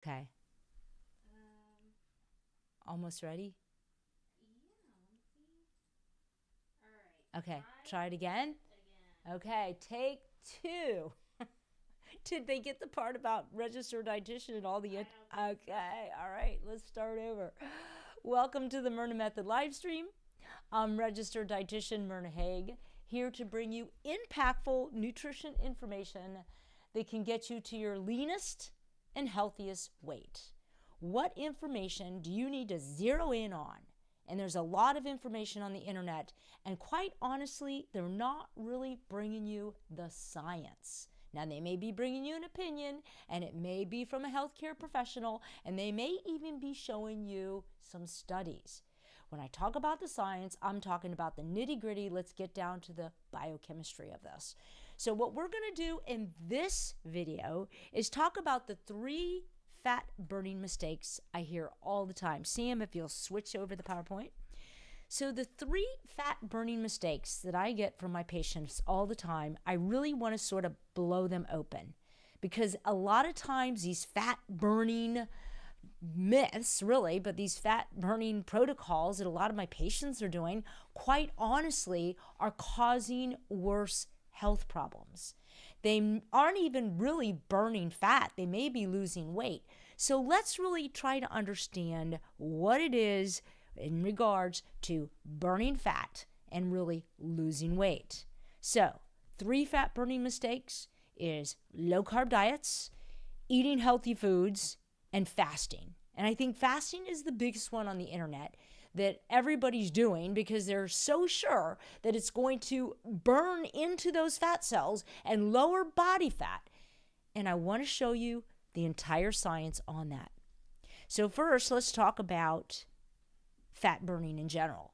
Okay. Almost ready? Yeah, Okay. Try it again. again. Okay. Take 2. Did they get the part about registered dietitian and all the... I don't think Okay. All right. Let's start over. Welcome to the Myrna Method live stream. I'm registered dietitian Myrna Haig, here to bring you impactful nutrition information that can get you to your leanest and healthiest weight. What information do you need to zero in on? And there's a lot of information on the internet, and quite honestly, they're not really bringing you the science. Now, they may be bringing you an opinion, and it may be from a healthcare professional, and they may even be showing you some studies. When I talk about the science, I'm talking about the nitty-gritty. Let's get down to the biochemistry of this. So what we're going to do in this video is talk about the 3 fat burning mistakes I hear all the time. Sam, if you'll switch over the PowerPoint. So the 3 fat burning mistakes that I get from my patients all the time, I really want to sort of blow them open, because a lot of times these fat burning myths, really, but these fat burning protocols that a lot of my patients are doing, quite honestly, are causing worse health problems. They aren't even really burning fat. They may be losing weight. So let's really try to understand what it is in regards to burning fat and really losing weight. So 3 fat burning mistakes is low carb diets, eating healthy foods, and fasting. And I think fasting is the biggest one on the internet that everybody's doing, because they're so sure that it's going to burn into those fat cells and lower body fat. And I want to show you the entire science on that. So first, let's talk about fat burning in general.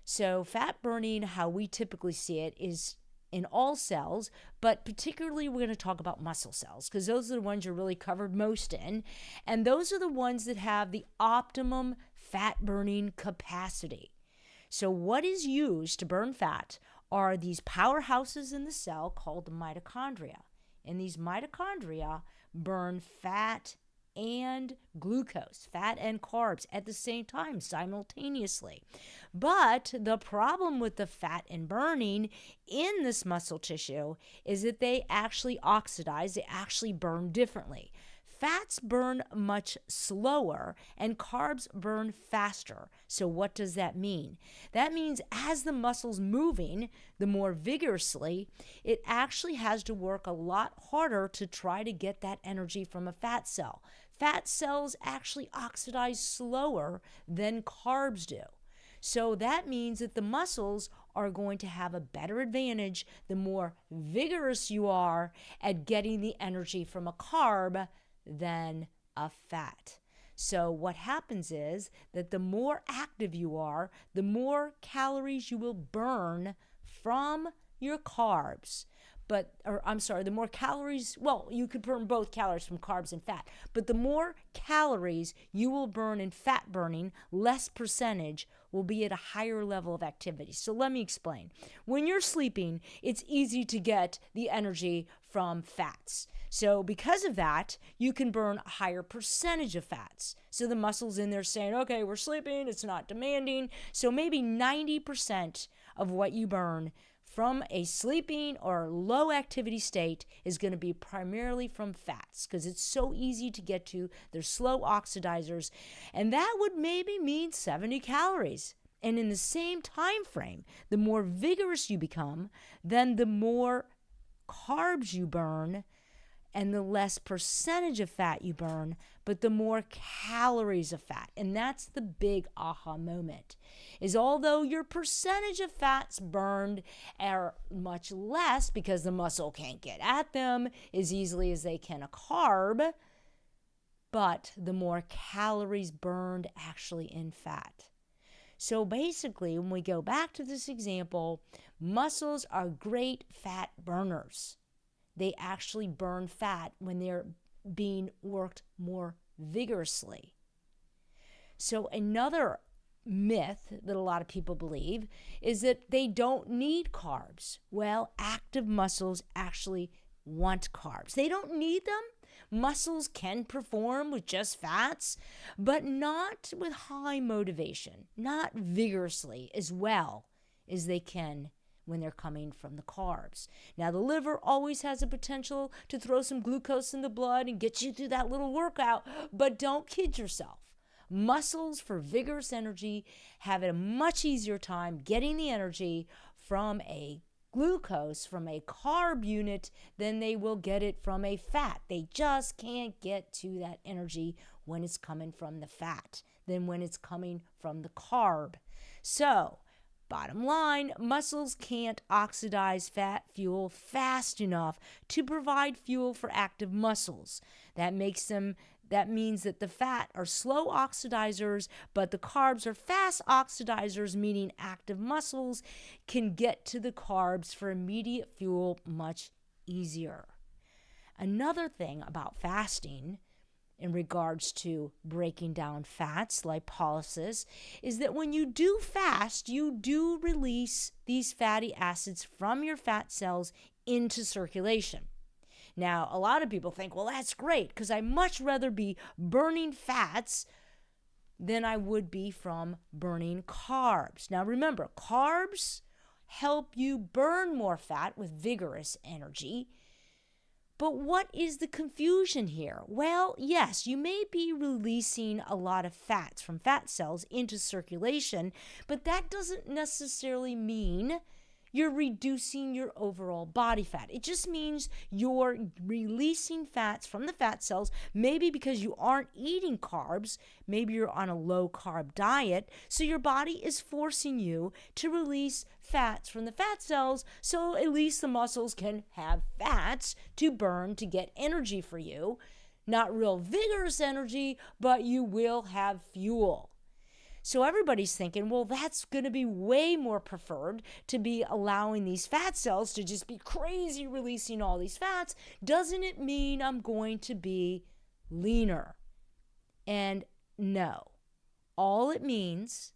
So fat burning, how we typically see it, is in all cells, but particularly we're going to talk about muscle cells, because those are the ones you're really covered most in, and those are the ones that have the optimum fat burning capacity. So what is used to burn fat are these powerhouses in the cell called the mitochondria, and these mitochondria burn fat and glucose, fat and carbs at the same time, simultaneously. But the problem with the fat and burning in this muscle tissue is that they actually oxidize, they actually burn differently. Fats burn much slower and carbs burn faster. So what does that mean? That means as the muscle's moving, the more vigorously, it actually has to work a lot harder to try to get that energy from a fat cell. Fat cells actually oxidize slower than carbs do. So that means that the muscles are going to have a better advantage the more vigorous you are at getting the energy from a carb than a fat. So what happens is that the more active you are, the more calories you will burn from your carbs. The more calories, well, you could burn both calories from carbs and fat, but the more calories you will burn in fat burning, less percentage will be at a higher level of activity. So let me explain. When you're sleeping, it's easy to get the energy from fats. So because of that, you can burn a higher percentage of fats. So the muscle's in there saying, okay, we're sleeping, it's not demanding. So maybe 90% of what you burn from a sleeping or low activity state is going to be primarily from fats, because it's so easy to get to. They're slow oxidizers, and that would maybe mean 70 calories. And in the same time frame, the more vigorous you become, then the more carbs you burn and the less percentage of fat you burn, but the more calories of fat. And that's the big aha moment, is although your percentage of fats burned are much less because the muscle can't get at them as easily as they can a carb, but the more calories burned actually in fat. So basically, when we go back to this example, muscles are great fat burners. They actually burn fat when they're being worked more vigorously. So another myth that a lot of people believe is that they don't need carbs. Well, active muscles actually want carbs. They don't need them. muscles can perform with just fats, but not with high motivation, not vigorously as well as they can when they're coming from the carbs. Now, the liver always has a potential to throw some glucose in the blood and get you through that little workout, but don't kid yourself. Muscles for vigorous energy have a much easier time getting the energy from a glucose, from a carb unit, than they will get it from a fat. They just can't get to that energy when it's coming from the fat than when it's coming from the carb. So, bottom line, muscles can't oxidize fat fuel fast enough to provide fuel for active muscles. That means that the fat are slow oxidizers, but the carbs are fast oxidizers, meaning active muscles can get to the carbs for immediate fuel much easier. Another thing about fasting in regards to breaking down fats, lipolysis, is that when you do fast, you do release these fatty acids from your fat cells into circulation. Now, a lot of people think, well, that's great, because I'd much rather be burning fats than I would be from burning carbs. Now, remember, carbs help you burn more fat with vigorous energy. But what is the confusion here? Well, yes, you may be releasing a lot of fats from fat cells into circulation, but that doesn't necessarily mean you're reducing your overall body fat. It just means you're releasing fats from the fat cells, maybe because you aren't eating carbs, maybe you're on a low-carb diet, so your body is forcing you to release fats from the fat cells, so at least the muscles can have fats to burn to get energy for you. Not real vigorous energy, but you will have fuel. So everybody's thinking, well, that's going to be way more preferred to be allowing these fat cells to just be crazy releasing all these fats. Doesn't it mean I'm going to be leaner? And no. All it means,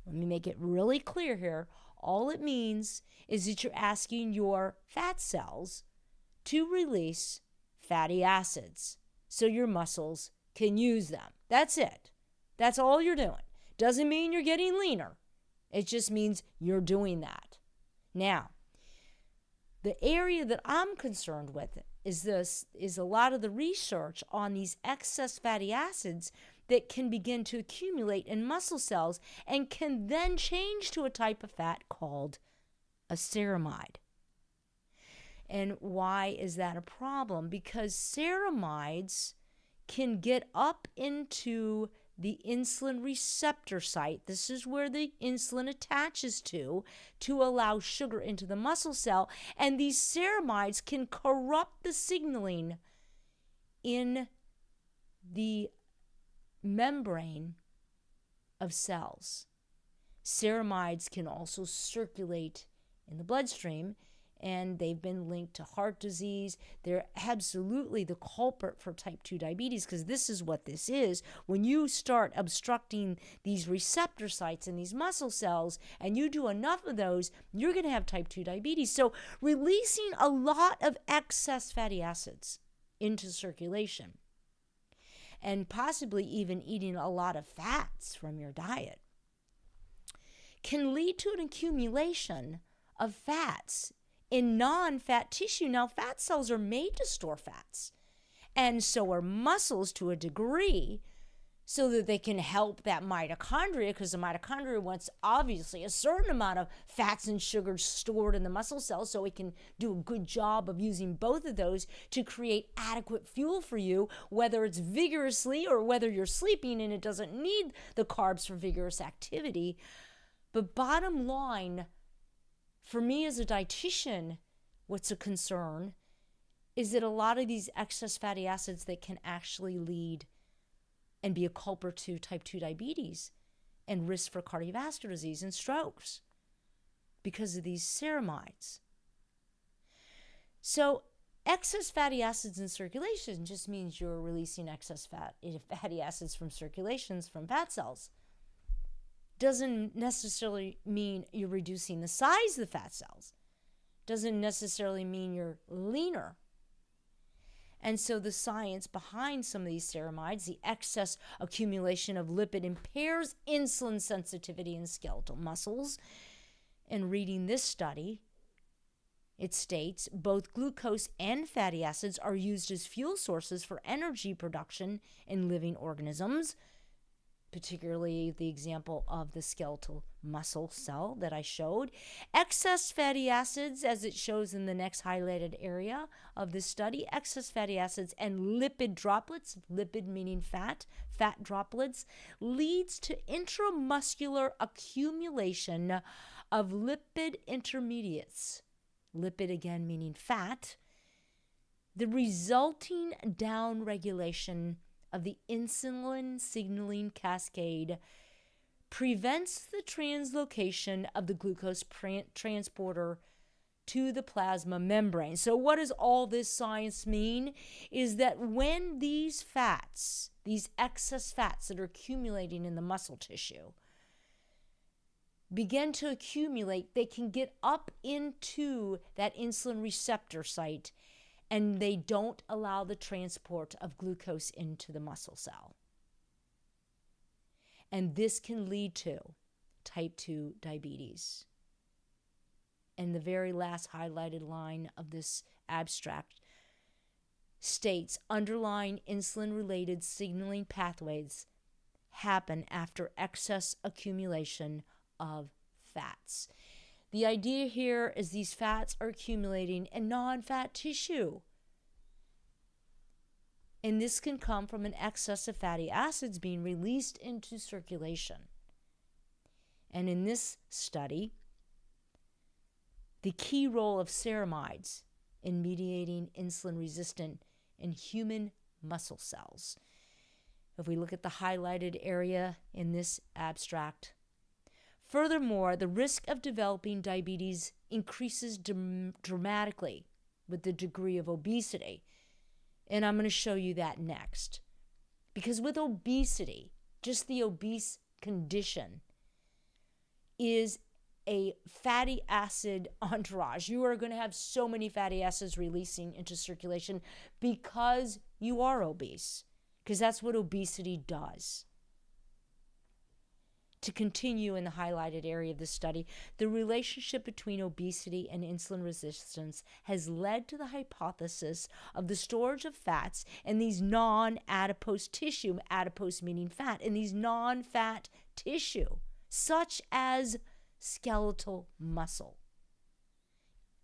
let me make it really clear here, all it means is that you're asking your fat cells to release fatty acids so your muscles can use them. That's it. That's all you're doing. Doesn't mean you're getting leaner. It just means you're doing that. Now, the area that I'm concerned with is a lot of the research on these excess fatty acids that can begin to accumulate in muscle cells and can then change to a type of fat called a ceramide. And why is that a problem? Because ceramides can get up into the insulin receptor site. This is where the insulin attaches to allow sugar into the muscle cell. And these ceramides can corrupt the signaling in the membrane of cells. Ceramides can also circulate in the bloodstream, and they've been linked to heart disease. They're absolutely the culprit for type 2 diabetes, because this is what this is. When you start obstructing these receptor sites in these muscle cells, and you do enough of those, you're going to have type 2 diabetes. So releasing a lot of excess fatty acids into circulation, and possibly even eating a lot of fats from your diet, can lead to an accumulation of fats in non-fat tissue. Now, fat cells are made to store fats, and so are muscles to a degree, so that they can help that mitochondria, because the mitochondria wants obviously a certain amount of fats and sugars stored in the muscle cells, so it can do a good job of using both of those to create adequate fuel for you, whether it's vigorously or whether you're sleeping and it doesn't need the carbs for vigorous activity. But bottom line, for me as a dietitian, what's a concern is that a lot of these excess fatty acids that can actually lead and be a culprit to type 2 diabetes and risk for cardiovascular disease and strokes because of these ceramides. So excess fatty acids in circulation just means you're releasing excess fatty acids from circulations from fat cells. Doesn't necessarily mean you're reducing the size of the fat cells. Doesn't necessarily mean you're leaner. And so the science behind some of these ceramides, the excess accumulation of lipid impairs insulin sensitivity in skeletal muscles. And reading this study, it states both glucose and fatty acids are used as fuel sources for energy production in living organisms, particularly the example of the skeletal muscle cell that I showed. Excess fatty acids, as it shows in the next highlighted area of this study, excess fatty acids and lipid droplets, lipid meaning fat droplets, leads to intramuscular accumulation of lipid intermediates. Lipid again meaning fat. The resulting downregulation of the insulin signaling cascade prevents the translocation of the glucose transporter to the plasma membrane. So what does all this science mean? Is that when these fats, these excess fats that are accumulating in the muscle tissue, begin to accumulate, they can get up into that insulin receptor site, and they don't allow the transport of glucose into the muscle cell. And this can lead to type 2 diabetes. And the very last highlighted line of this abstract states underlying insulin-related signaling pathways happen after excess accumulation of fats. The idea here is these fats are accumulating in non-fat tissue. And this can come from an excess of fatty acids being released into circulation. And in this study, the key role of ceramides in mediating insulin resistance in human muscle cells. If we look at the highlighted area in this abstract, furthermore, the risk of developing diabetes increases dramatically with the degree of obesity. And I'm going to show you that next. Because with obesity, just the obese condition is a fatty acid entourage. You are going to have so many fatty acids releasing into circulation because you are obese. Because that's what obesity does. To continue in the highlighted area of the study, the relationship between obesity and insulin resistance has led to the hypothesis of the storage of fats in these non-adipose tissue, adipose meaning fat, in these non-fat tissue, such as skeletal muscle,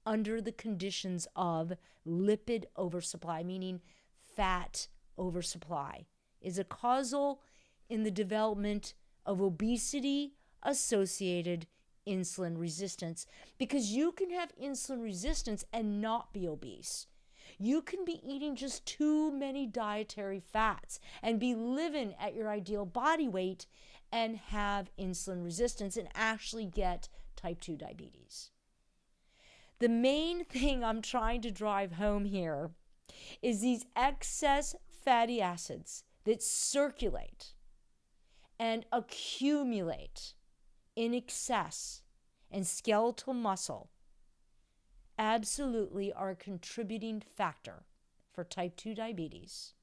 under the conditions of lipid oversupply, meaning fat oversupply, is a causal in the development of obesity-associated insulin resistance. Because you can have insulin resistance and not be obese. You can be eating just too many dietary fats and be living at your ideal body weight and have insulin resistance and actually get type 2 diabetes. The main thing I'm trying to drive home here is these excess fatty acids that circulate and accumulate in excess in skeletal muscle absolutely are a contributing factor for type 2 diabetes.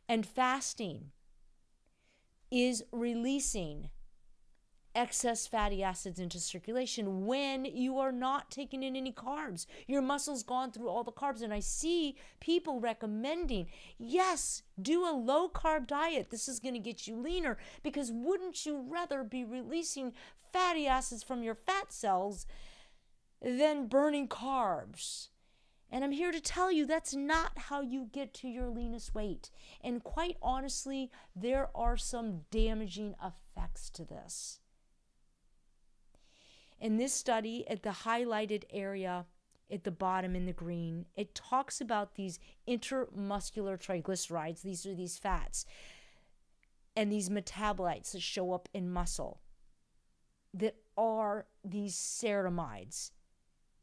And fasting is releasing excess fatty acids into circulation when you are not taking in any carbs. Your muscle's gone through all the carbs. And I see people recommending, yes, do a low carb diet. This is going to get you leaner, because wouldn't you rather be releasing fatty acids from your fat cells than burning carbs? And I'm here to tell you that's not how you get to your leanest weight. And quite honestly, there are some damaging effects to this. In this study, at the highlighted area at the bottom in the green, it talks about these intermuscular triglycerides. These are these fats and these metabolites that show up in muscle that are these ceramides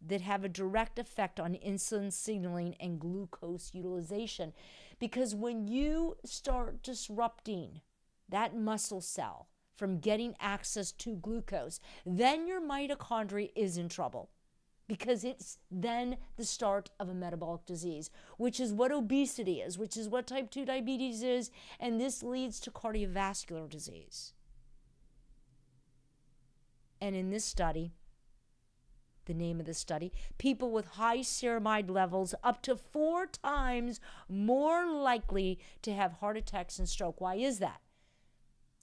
that have a direct effect on insulin signaling and glucose utilization. Because when you start disrupting that muscle cell from getting access to glucose, then your mitochondria is in trouble. because it's then the start of a metabolic disease, which is what obesity is, which is what type 2 diabetes is, and this leads to cardiovascular disease. And in this study, the name of the study, people with high ceramide levels up to 4 times more likely to have heart attacks and stroke. Why is that?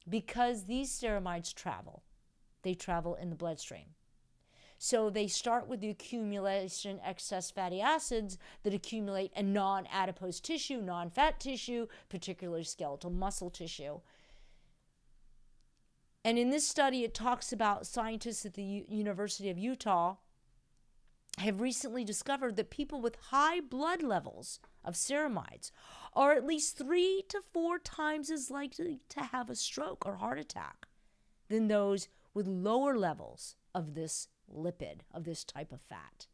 Because these ceramides travel. They travel in the bloodstream. So they start with the accumulation of excess fatty acids that accumulate in non-adipose tissue, non-fat tissue, particularly skeletal muscle tissue. And in this study, it talks about scientists at the University of Utah have recently discovered that people with high blood levels of ceramides are at least 3 to 4 times as likely to have a stroke or heart attack than those with lower levels of this lipid, of this type of fat.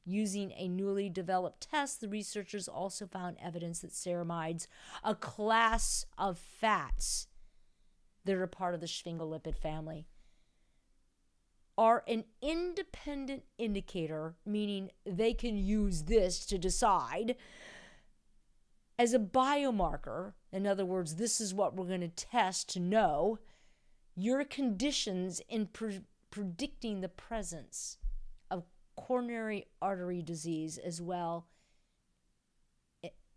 Using a newly developed test, the researchers also found evidence that ceramides, a class of fats that are part of the sphingolipid family, are an independent indicator, meaning they can use this to decide as a biomarker. In other words, this is what we're going to test to know your conditions in predicting the presence of coronary artery disease as well.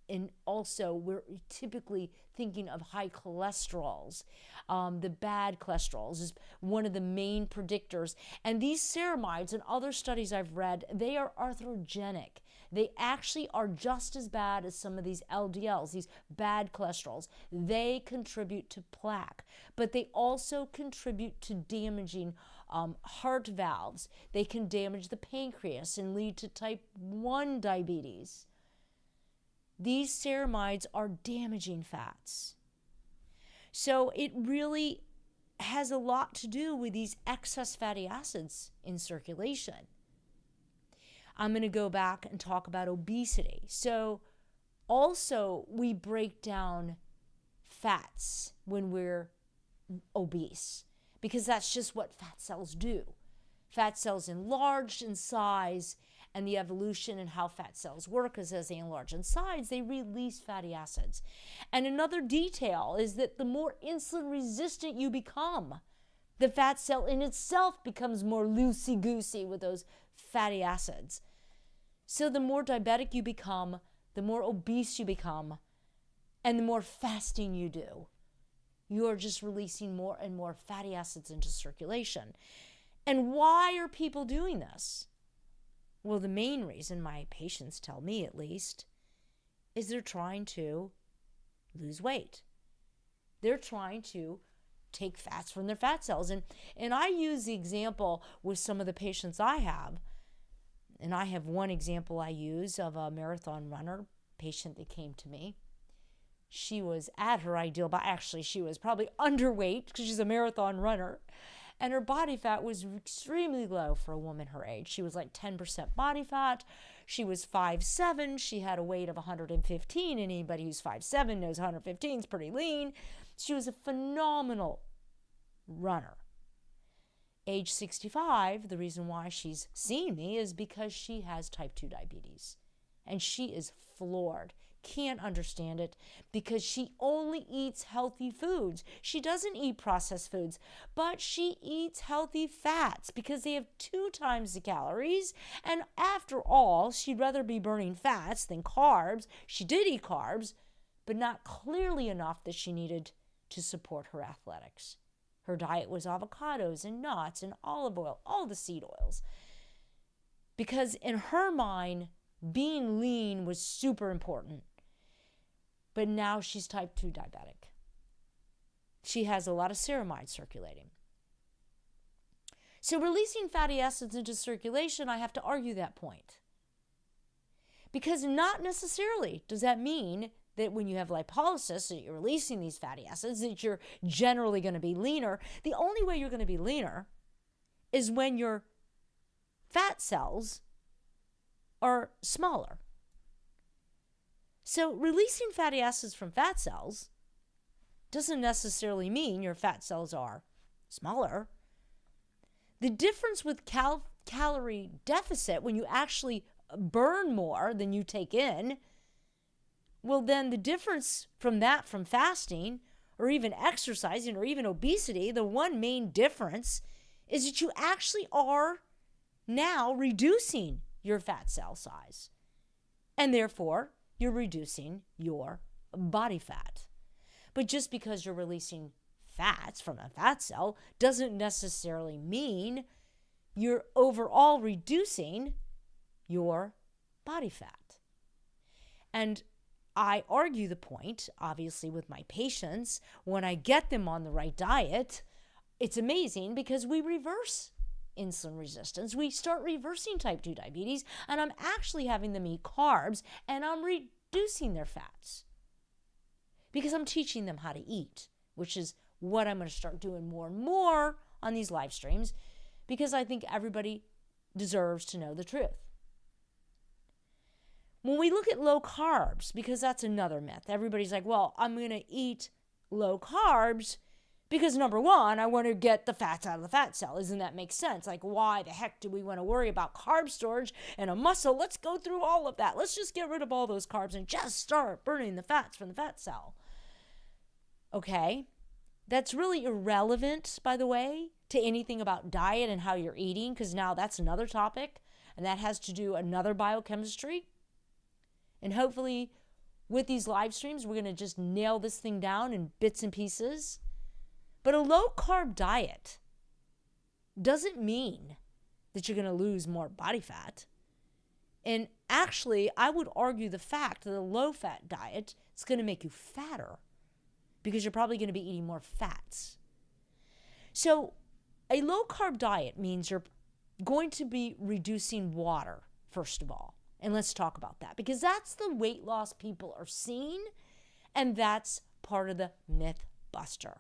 And also, we're typically thinking of high cholesterols. The bad cholesterols is one of the main predictors. And these ceramides and other studies I've read, they are atherogenic. They actually are just as bad as some of these LDLs, these bad cholesterols. They contribute to plaque, but they also contribute to damaging heart valves. They can damage the pancreas and lead to type 1 diabetes. These ceramides are damaging fats. So it really has a lot to do with these excess fatty acids in circulation. I'm going to go back and talk about obesity. So also we break down fats when we're obese, because that's just what fat cells do. Fat cells enlarged in size, and the evolution and how fat cells work is as they enlarge in size, they release fatty acids. And another detail is that the more insulin resistant you become, the fat cell in itself becomes more loosey-goosey with those fatty acids. So the more diabetic you become, the more obese you become, and the more fasting you do, you are just releasing more and more fatty acids into circulation. And why are people doing this? Well, the main reason, my patients tell me at least, is they're trying to lose weight. They're trying to take fats from their fat cells. And I use the example with some of the patients I have. And I have one example I use of a marathon runner patient that came to me. She was at her ideal, but actually she was probably underweight because she's a marathon runner. And her body fat was extremely low for a woman her age. She was like 10% body fat. She was 5'7". She had a weight of 115. And anybody who's 5'7" knows 115 is pretty lean. She was a phenomenal runner. Age 65, the reason why she's seeing me is because she has type 2 diabetes. And she is floored. Can't understand it because she only eats healthy foods. She doesn't eat processed foods, but she eats healthy fats because they have 2 times the calories. And after all, she'd rather be burning fats than carbs. She did eat carbs, but not clearly enough that she needed to support her athletics. Her diet was avocados and nuts and olive oil, all the seed oils. Because in her mind, being lean was super important. But now she's type 2 diabetic. She has a lot of ceramide circulating. So releasing fatty acids into circulation, I have to argue that point. Because not necessarily does that mean that when you have lipolysis, that you're releasing these fatty acids, that you're generally going to be leaner. The only way you're going to be leaner is when your fat cells are smaller. So releasing fatty acids from fat cells doesn't necessarily mean your fat cells are smaller. The difference with calorie deficit, when you actually burn more than you take in, well, then the difference from fasting, or even exercising, or even obesity, the one main difference is that you actually are now reducing your fat cell size. And therefore, you're reducing your body fat. But just because you're releasing fats from a fat cell doesn't necessarily mean you're overall reducing your body fat. And I argue the point, obviously, with my patients. When I get them on the right diet, it's amazing because we reverse insulin resistance. We start reversing type 2 diabetes, and I'm actually having them eat carbs, and I'm reducing their fats because I'm teaching them how to eat, which is what I'm going to start doing more and more on these live streams, because I think everybody deserves to know the truth. When we look at low carbs, because that's another myth, everybody's like, well, I'm going to eat low carbs because, number one, I want to get the fats out of the fat cell. Doesn't that make sense? Like, why the heck do we want to worry about carb storage and a muscle? Let's go through all of that. Let's just get rid of all those carbs and just start burning the fats from the fat cell. Okay, that's really irrelevant, by the way, to anything about diet and how you're eating, because now that's another topic, and that has to do another biochemistry. And hopefully with these live streams, we're going to just nail this thing down in bits and pieces. But a low carb diet doesn't mean that you're going to lose more body fat. And actually, I would argue the fact that a low fat diet is going to make you fatter because you're probably going to be eating more fats. So a low carb diet means you're going to be reducing water, first of all. And let's talk about that, because that's the weight loss people are seeing, and that's part of the myth buster.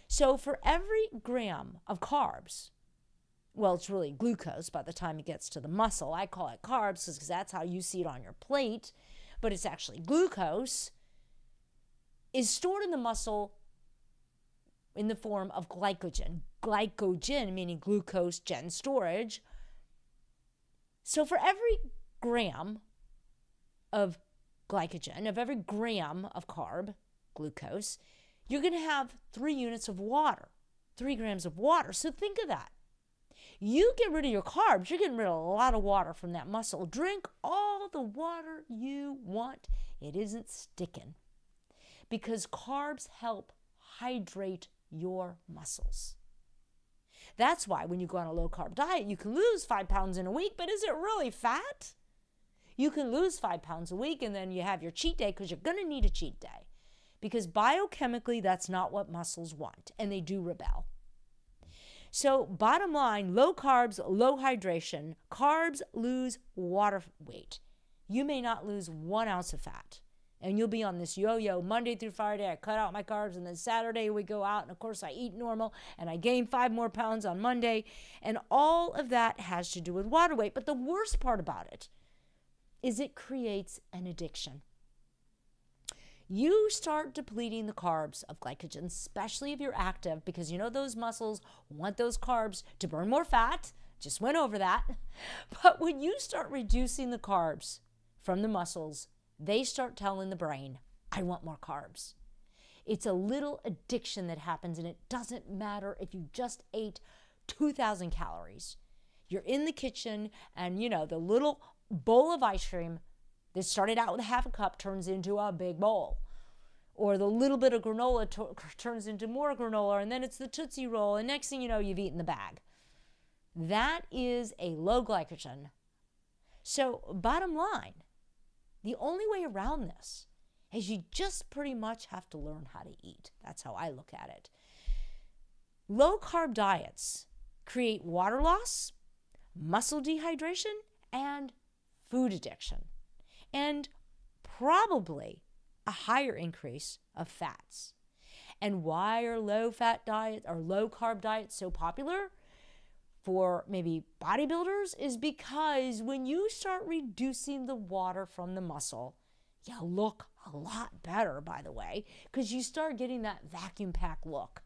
So for every gram of carbs, well, it's really glucose by the time it gets to the muscle. I call it carbs because that's how you see it on your plate, but it's actually glucose, is stored in the muscle in the form of glycogen. Glycogen meaning glucose gen storage. So for every gram of glycogen, of every gram of carb, glucose, you're going to have 3 units of water, 3 grams of water. So think of that. You get rid of your carbs, you're getting rid of a lot of water from that muscle. Drink all the water you want. It isn't sticking, because carbs help hydrate your muscles. That's why when you go on a low carb diet, you can lose 5 pounds in a week, but is it really fat? You can lose 5 pounds a week and then you have your cheat day, because you're going to need a cheat day, because biochemically that's not what muscles want, and they do rebel. So bottom line, low carbs, low hydration. Carbs lose water weight. You may not lose 1 ounce of fat, and you'll be on this yo-yo Monday through Friday. I cut out my carbs, and then Saturday we go out, and of course I eat normal, and I gain 5 more pounds on Monday, and all of that has to do with water weight. But the worst part about it is it creates an addiction. You start depleting the carbs of glycogen, especially if you're active, because you know those muscles want those carbs to burn more fat. Just went over that. But when you start reducing the carbs from the muscles, they start telling the brain, I want more carbs. It's a little addiction that happens, and it doesn't matter if you just ate 2,000 calories. You're in the kitchen, and you know, the little bowl of ice cream that started out with half a cup turns into a big bowl. Or the little bit of granola turns into more granola, and then it's the Tootsie Roll, and next thing you know, you've eaten the bag. That is a low glycogen. So bottom line, the only way around this is you just pretty much have to learn how to eat. That's how I look at it. Low carb diets create water loss, muscle dehydration, and food addiction, and probably a higher increase of fats. And why are low fat diets or low carb diets so popular for maybe bodybuilders is because when you start reducing the water from the muscle, you look a lot better, by the way, because you start getting that vacuum pack look.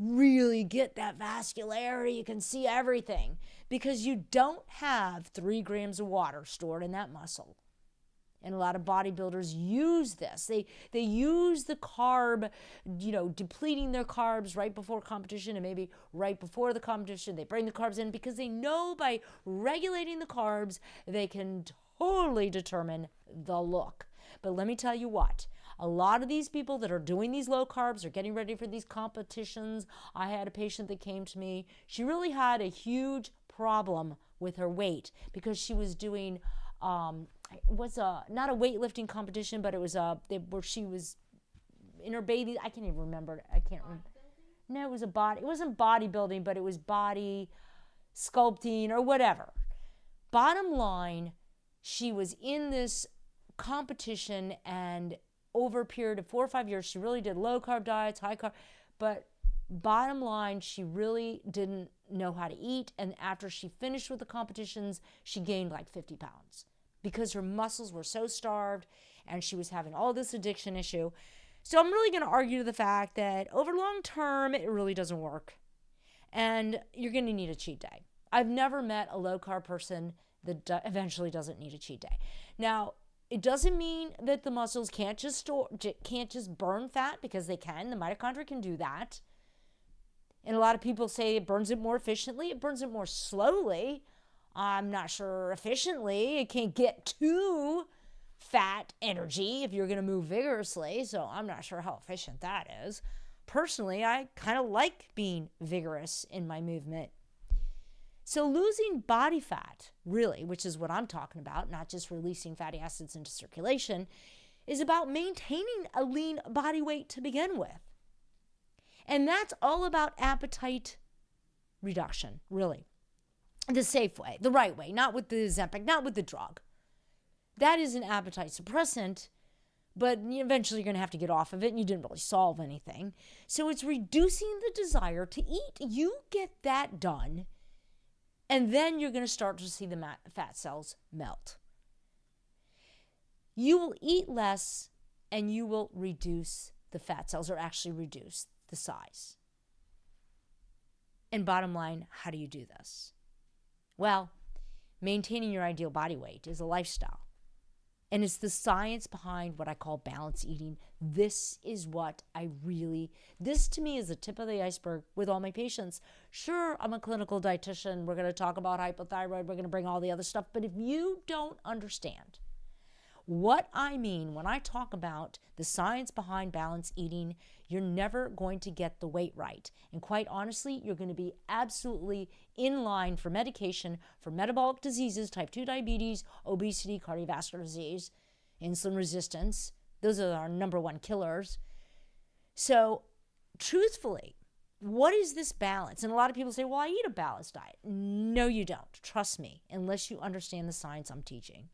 really get that vascularity. You can see everything because you don't have 3 grams of water stored in that muscle. And a lot of bodybuilders use this. They use the carb, depleting their carbs right before competition and maybe right before the competition. They bring the carbs in because they know by regulating the carbs, they can totally determine the look. But let me tell you what, a lot of these people that are doing these low carbs are getting ready for these competitions. I had a patient that came to me. She really had a huge problem with her weight because she was doing it was not a weightlifting competition, but it was where she was in her bathing. I can't even remember. I can't remember. No, it was a body. It wasn't bodybuilding, but it was body sculpting or whatever. Bottom line, she was in this competition, and over a period of 4 or 5 years, she really did low carb diets, high carb, but bottom line, she really didn't know how to eat. And after she finished with the competitions, she gained like 50 pounds. Because her muscles were so starved and she was having all this addiction issue. So I'm really going to argue to the fact that over long term, it really doesn't work. And you're going to need a cheat day. I've never met a low carb person that eventually doesn't need a cheat day. Now, it doesn't mean that the muscles can't just burn fat, because they can. The mitochondria can do that. And a lot of people say it burns it more efficiently. It burns it more slowly. I'm not sure efficiently. It can't get to fat energy if you're going to move vigorously. So I'm not sure how efficient that is. Personally, I kind of like being vigorous in my movement. So losing body fat, really, which is what I'm talking about, not just releasing fatty acids into circulation, is about maintaining a lean body weight to begin with. And that's all about appetite reduction, really. The safe way, the right way, not with the Ozempic, not with the drug. That is an appetite suppressant, but eventually you're going to have to get off of it, and you didn't really solve anything. So it's reducing the desire to eat. You get that done, and then you're going to start to see the fat cells melt. You will eat less, and you will reduce the fat cells, or actually reduce the size. And bottom line, how do you do this? Well, maintaining your ideal body weight is a lifestyle. And it's the science behind what I call balanced eating. This to me is the tip of the iceberg with all my patients. Sure, I'm a clinical dietitian. We're going to talk about hypothyroid. We're going to bring all the other stuff. But if you don't understand what I mean when I talk about the science behind balanced eating, you're never going to get the weight right. And quite honestly, you're going to be absolutely in line for medication for metabolic diseases, type 2 diabetes, obesity, cardiovascular disease, insulin resistance. Those are our number one killers. So truthfully, what is this balance? And a lot of people say, well, I eat a balanced diet. No, you don't. Trust me, unless you understand the science I'm teaching.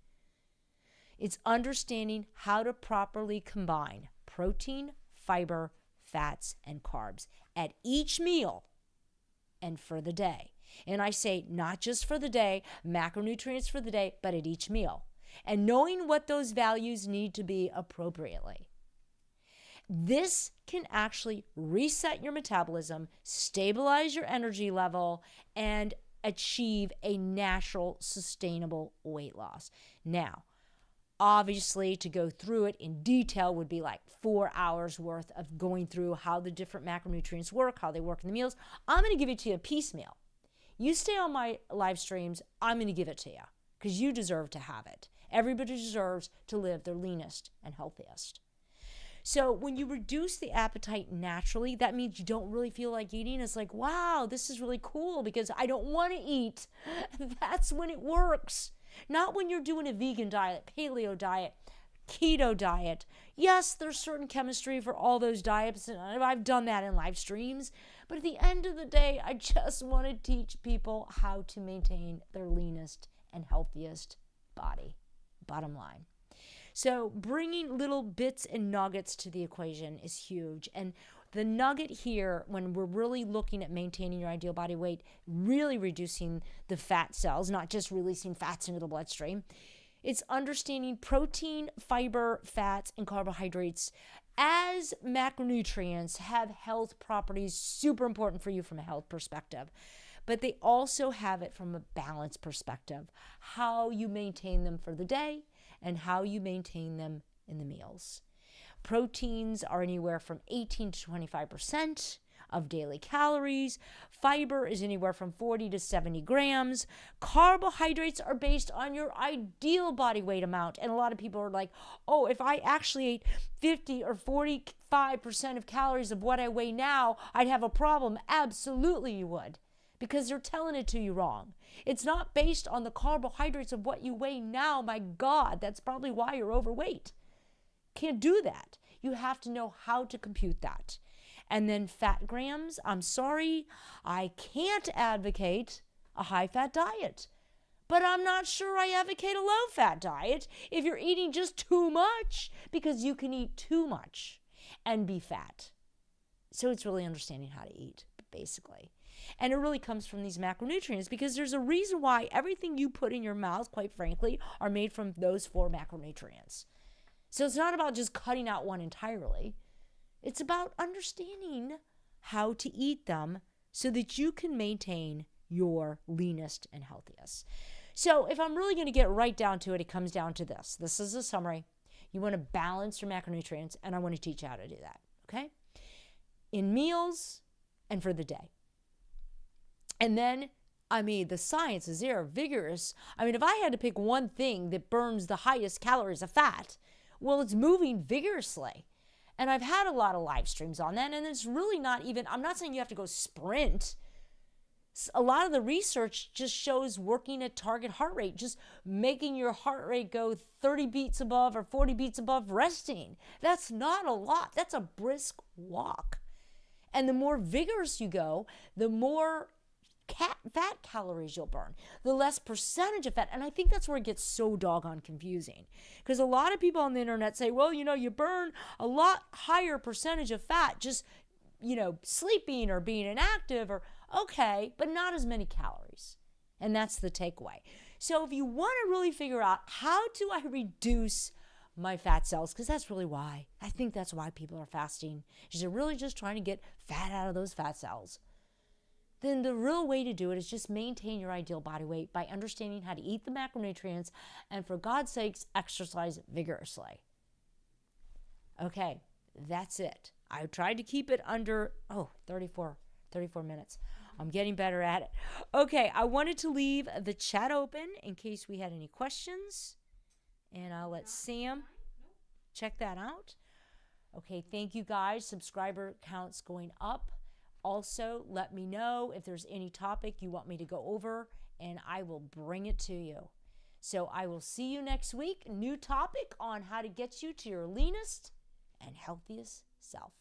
It's understanding how to properly combine protein, fiber, fats, and carbs at each meal and for the day. And I say not just for the day, macronutrients for the day, but at each meal. And knowing what those values need to be appropriately. This can actually reset your metabolism, stabilize your energy level, and achieve a natural, sustainable weight loss. Now, obviously, to go through it in detail would be like 4 hours worth of going through how the different macronutrients work, how they work in the meals. I'm going to give it to you piecemeal. You stay on my live streams, I'm going to give it to you because you deserve to have it. Everybody deserves to live their leanest and healthiest. So when you reduce the appetite naturally, that means you don't really feel like eating. It's like, wow, this is really cool because I don't want to eat. That's when it works. Not when you're doing a vegan diet, paleo diet, keto diet. Yes, there's certain chemistry for all those diets, and I've done that in live streams. But at the end of the day, I just want to teach people how to maintain their leanest and healthiest body. Bottom line. So bringing little bits and nuggets to the equation is huge. And the nugget here, when we're really looking at maintaining your ideal body weight, really reducing the fat cells, not just releasing fats into the bloodstream, it's understanding protein, fiber, fats, and carbohydrates as macronutrients have health properties super important for you from a health perspective, but they also have it from a balance perspective, how you maintain them for the day and how you maintain them in the meals. Proteins are anywhere from 18 to 25% of daily calories. Fiber is anywhere from 40 to 70 grams. Carbohydrates are based on your ideal body weight amount. And a lot of people are like, oh, if I actually ate 50 or 45% of calories of what I weigh now, I'd have a problem. Absolutely you would, because they're telling it to you wrong. It's not based on the carbohydrates of what you weigh now. My God, that's probably why you're overweight. Can't do that. You have to know how to compute that. And then fat grams, I'm sorry, I can't advocate a high-fat diet. But I'm not sure I advocate a low-fat diet if you're eating just too much, because you can eat too much and be fat. So it's really understanding how to eat, basically. And it really comes from these macronutrients, because there's a reason why everything you put in your mouth, quite frankly, are made from those 4 macronutrients. So it's not about just cutting out one entirely. It's about understanding how to eat them so that you can maintain your leanest and healthiest. So if I'm really going to get right down to it, it comes down to this. This is a summary. You want to balance your macronutrients, and I want to teach you how to do that, okay? In meals and for the day. And then, the science is there, vigorous. If I had to pick one thing that burns the highest calories of fat, well, it's moving vigorously. And I've had a lot of live streams on that, and it's really not even, I'm not saying you have to go sprint. A lot of the research just shows working at target heart rate, just making your heart rate go 30 beats above or 40 beats above resting. That's not a lot. That's a brisk walk. And the more vigorous you go, the more fat calories you'll burn, the less percentage of fat. And I think that's where it gets so doggone confusing, because a lot of people on the internet say, well, you burn a lot higher percentage of fat just, sleeping or being inactive, or okay, but not as many calories. And that's the takeaway. So if you want to really figure out how do I reduce my fat cells, because that's really why, I think that's why people are fasting, is they're really just trying to get fat out of those fat cells. Then the real way to do it is just maintain your ideal body weight by understanding how to eat the macronutrients, and for God's sakes, exercise vigorously. Okay, that's it. I tried to keep it under, 34 minutes. I'm getting better at it. Okay, I wanted to leave the chat open in case we had any questions, and I'll let Sam check that out. Okay, thank you guys. Subscriber counts going up. Also, let me know if there's any topic you want me to go over, and I will bring it to you. So I will see you next week. New topic on how to get you to your leanest and healthiest self.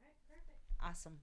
All right, perfect. Awesome.